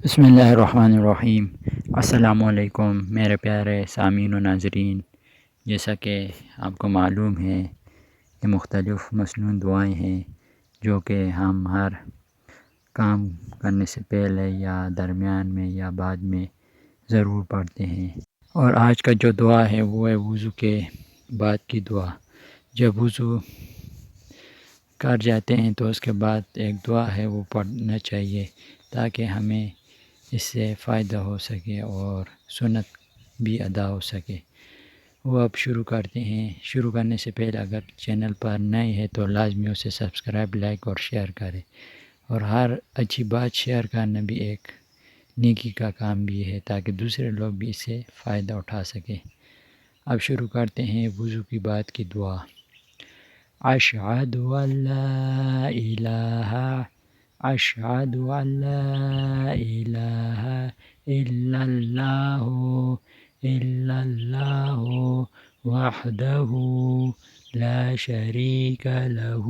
بسم اللہ الرحمن الرحیم۔ السلام علیکم میرے پیارے سامعین و ناظرین۔ جیسا کہ آپ کو معلوم ہے، یہ مختلف مصنون دعائیں ہیں جو کہ ہم ہر کام کرنے سے پہلے یا درمیان میں یا بعد میں ضرور پڑھتے ہیں۔ اور آج کا جو دعا ہے وہ ہے وضو کے بعد کی دعا۔ جب وضو کر جاتے ہیں تو اس کے بعد ایک دعا ہے وہ پڑھنا چاہیے تاکہ ہمیں اس سے فائدہ ہو سکے اور سنت بھی ادا ہو سکے۔ وہ اب شروع کرتے ہیں۔ شروع کرنے سے پہلے اگر چینل پر نئے ہے تو لازمی اسے سبسکرائب، لائک اور شیئر کریں، اور ہر اچھی بات شیئر کرنا بھی ایک نیکی کا کام بھی ہے تاکہ دوسرے لوگ بھی اس سے فائدہ اٹھا سکیں۔ اب شروع کرتے ہیں وضو کی بعد کی دعا۔ اشہد ان لا الہ اشہد ان لا الہ الا اللہ وحدہ لا شریک لہ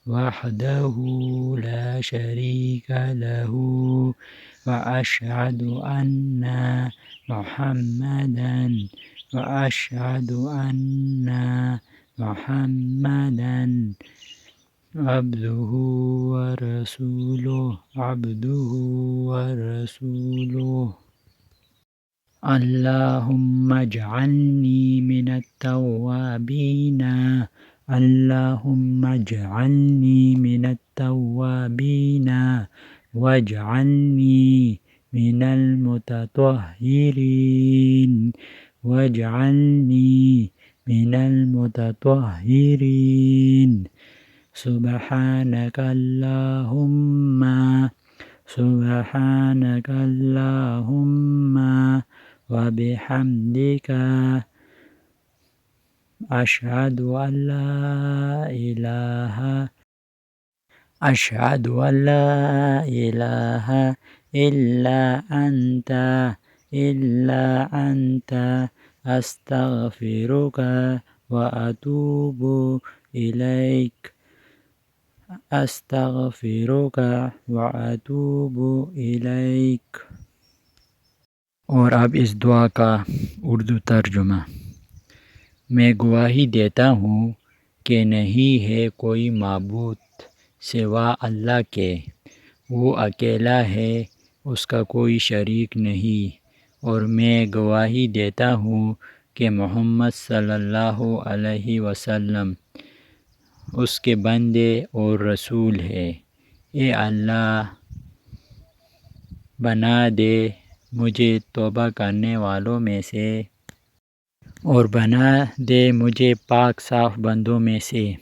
وحدہ لا شریک لہ واشہد ان محمدا واشہد ان محمدا عبدہ ورسولہ۔ اللہم اجعلنی من التوابین اللہم اجعلنی من التوابین واجعلنی من المتطہرین واجعلنی من المتطہرین۔ سبحانک اللہم وبحمدک اشہد ان لا الہ الا انت استغفرک واتوب الیک استغفرک واتوب الیک۔ اور اب اس دعا کا اردو ترجمہ۔ میں گواہی دیتا ہوں کہ نہیں ہے کوئی معبود سوا اللہ کے، وہ اکیلا ہے، اس کا کوئی شریک نہیں، اور میں گواہی دیتا ہوں کہ محمد صلی اللہ علیہ وسلم اس کے بندے اور رسول ہے۔ اے اللہ، بنا دے مجھے توبہ کرنے والوں میں سے، اور بنا دے مجھے پاک صاف بندوں میں سے۔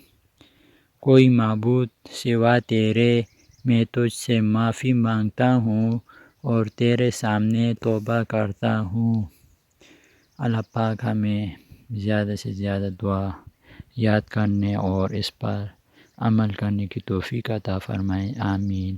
کوئی معبود سوا تیرے، میں تجھ سے معافی مانگتا ہوں اور تیرے سامنے توبہ کرتا ہوں۔ اللہ پاک ہمیں زیادہ سے زیادہ دعا یاد کرنے اور اس پر عمل کرنے کی توفیق عطا فرمائے، آمین۔